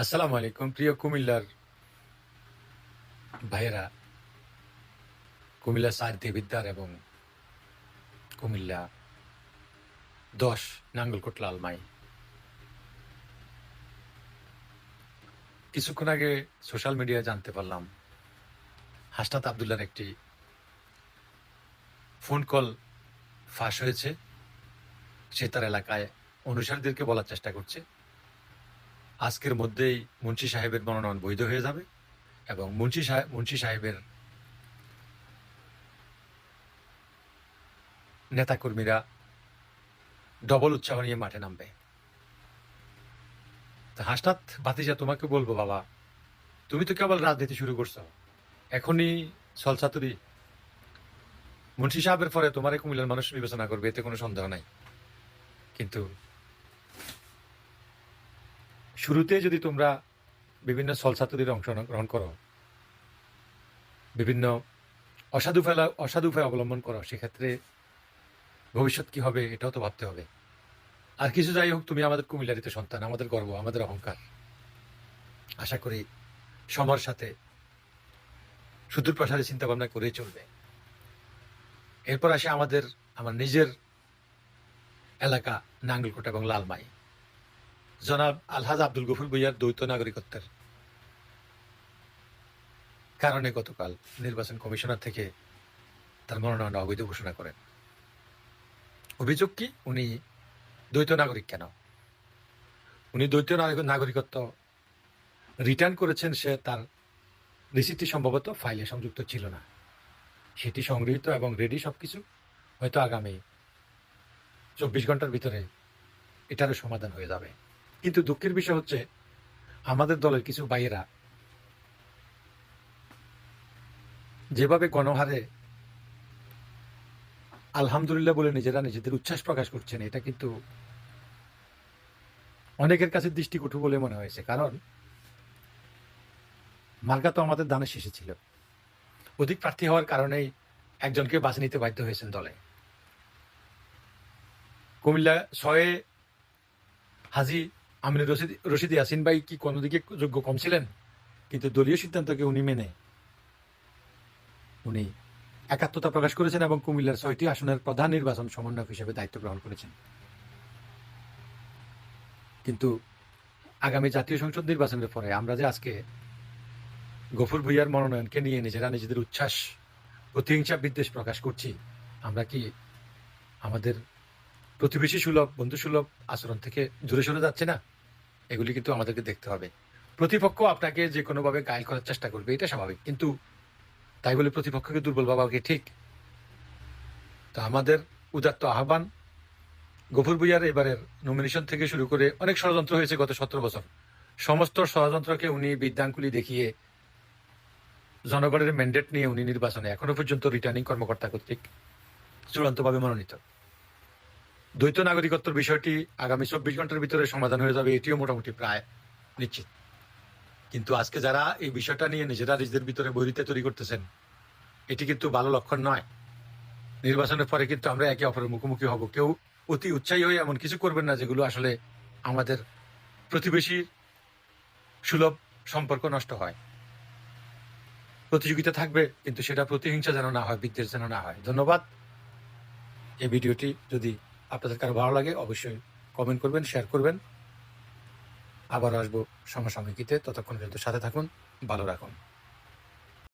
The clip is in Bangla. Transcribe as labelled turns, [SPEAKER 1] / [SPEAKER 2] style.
[SPEAKER 1] আসসালামু আলাইকুম প্রিয় কুমিল্লার ভাইয়েরা, কুমিল্লা ৪ দেবিদ্বার এবং কুমিল্লা ১০ নাঙ্গলকোট লালমাই। কিছুক্ষণ আগে সোশ্যাল মিডিয়ায় জানতে পারলাম হাসনাত আবদুল্লাহর একটি ফোন কল ফাঁস হয়েছে। সে তার এলাকায় অনুসারীদেরকে বলার চেষ্টা করছে আজকের মধ্যেই মুন্সি সাহেবের মনোনয়ন বৈধ হয়ে যাবে এবং মুন্সি সাহেবের নেতাকর্মীরা ডবল উৎসাহ নিয়ে মাঠে নামবে। হাসনাত ভাতিজা, তোমাকে বলবো বাবা, তুমি তো কেবল রাজনীতি শুরু করছো, এখনই সলসাতুরি মুন্সি সাহেবের পরে তোমার কুমিল্লার মানুষ বিবেচনা করবে, এতে কোনো সন্দেহ নাই। কিন্তু শুরুতে যদি তোমরা বিভিন্ন সলসাতুরির অংশগ্রহণ করো, বিভিন্ন অসাধু উপায় অবলম্বন করো, সেক্ষেত্রে ভবিষ্যৎ কি হবে এটাও তো ভাবতে হবে। আর কিছু যাই হোক, তুমি আমাদের কুমিল্লারিতে সন্তান, আমাদের গর্ব, আমাদের অহংকার। আশা করি সময়ের সাথে সুদূর প্রসারে চিন্তা ভাবনা করেই চলবে। এরপর আসে আমার নিজের এলাকা নাঙ্গলকোট এবং লালমাই। জনাব আলহাজ আব্দুল গফুর ভূঁইয়ার দ্বৈত নাগরিকত্বের কারণে গতকাল নির্বাচন কমিশনার থেকে তার মনোনয়ন অবৈধ ঘোষণা করেন। অভিযোগ কি? উনি দ্বৈত নাগরিক কেন? উনি দ্বৈত নাগরিকত্ব রিটার্ন করেছেন, সে তার রিসিপ্টটি সম্ভবত ফাইলে সংযুক্ত ছিল না, সেটি সংগৃহীত এবং রেডি সবকিছু। হয়তো আগামী ২৪ ঘন্টার ভিতরে এটারও সমাধান হয়ে যাবে। কিন্তু দুঃখের বিষয় হচ্ছে, আমাদের দলের কিছু ভাইয়েরা যেভাবে গণহারে আলহামদুলিল্লাহ বলে নিজেরা নিজেদের উচ্ছ্বাস প্রকাশ করছেন, এটা কিন্তু অনেকের কাছে দৃষ্টিকটু বলে মনে হয়েছে। কারণ মার্কা তো আমাদের দানের শেষে ছিল। অধিক প্রার্থী হওয়ার কারণেই একজনকে বাছে নিতে বাধ্য হয়েছেন দলে। কুমিল্লা ৬-এ হাজী আমিনুর রশিদ ইয়াসিন ভাই কি কোনো দিকে যোগ্য কম ছিলেন? কিন্তু দলীয় সিদ্ধান্তকে উনি মেনে উনি একাত্মতা প্রকাশ করেছেন এবং কুমিল্লার ৬টি আসনের প্রধান নির্বাচন সমন্বয়ক হিসেবে দায়িত্ব গ্রহণ করেছেন। কিন্তু আগামী জাতীয় সংসদ নির্বাচনের পরে আমরা যে আজকে গফুর ভূঁইয়ার মনোনয়নকে নিয়ে নিজেরা নিজেদের উচ্ছ্বাস, প্রতিহিংসা, বিদ্বেষ প্রকাশ করছি, আমরা কি আমাদের প্রতিবেশী সুলভ, বন্ধু সুলভ আচরণ থেকে দূরে সরে যাচ্ছে না? এগুলি কিন্তু আমাদেরকে দেখতে হবে। প্রতিপক্ষ আপনাকে যে কোনোভাবে গায়েল করার চেষ্টা করবে, এটা স্বাভাবিক, কিন্তু তাই বলে প্রতিপক্ষকে দুর্বল ভাবা কি ঠিক? তো আমাদের উদাত্ত আহ্বান, গফুর ভূঁইয়ার এবারের নমিনেশন থেকে শুরু করে অনেক ষড়যন্ত্র হয়েছে গত ১৭ বছর। সমস্ত ষড়যন্ত্রকে উনি বিদ্যাঙ্গুলি দেখিয়ে জনগণের ম্যান্ডেট নিয়ে উনি নির্বাচনে এখনো পর্যন্ত রিটার্নিং কর্মকর্তা কর্তৃক চূড়ান্তভাবে মনোনীত। দ্বৈত নাগরিকত্বের বিষয়টি আগামী ২৪ ঘন্টার ভিতরে সমাধান হয়ে যাবে, এটিও মোটামুটি প্রায় নিশ্চিত। কিন্তু আজকে যারা এই বিষয়টা নিয়ে নিজেরা নিজেদের ভিতরে বৈরিতা তৈরি করতেছেন, এটি কিন্তু ভালো লক্ষণ নয়। নির্বাচনের পরে কিন্তু আমরা একে অপরের মুখোমুখি হব। কেউ অতি উৎসাহী হয়ে এমন কিছু করবেন না যেগুলো আসলে আমাদের প্রতিবেশী সুলভ সম্পর্ক নষ্ট হয়। প্রতিযোগিতা থাকবে, কিন্তু সেটা প্রতিহিংসা যেন না হয়, বিদ্বেষ যেন না হয়। ধন্যবাদ। এই ভিডিওটি যদি আপনাদের কারো ভালো লাগে, অবশ্যই কমেন্ট করবেন, শেয়ার করবেন। আবার আসবো সমসাময়িকীতে। ততক্ষণ পর্যন্ত সাথে থাকুন, ভালো রাখুন।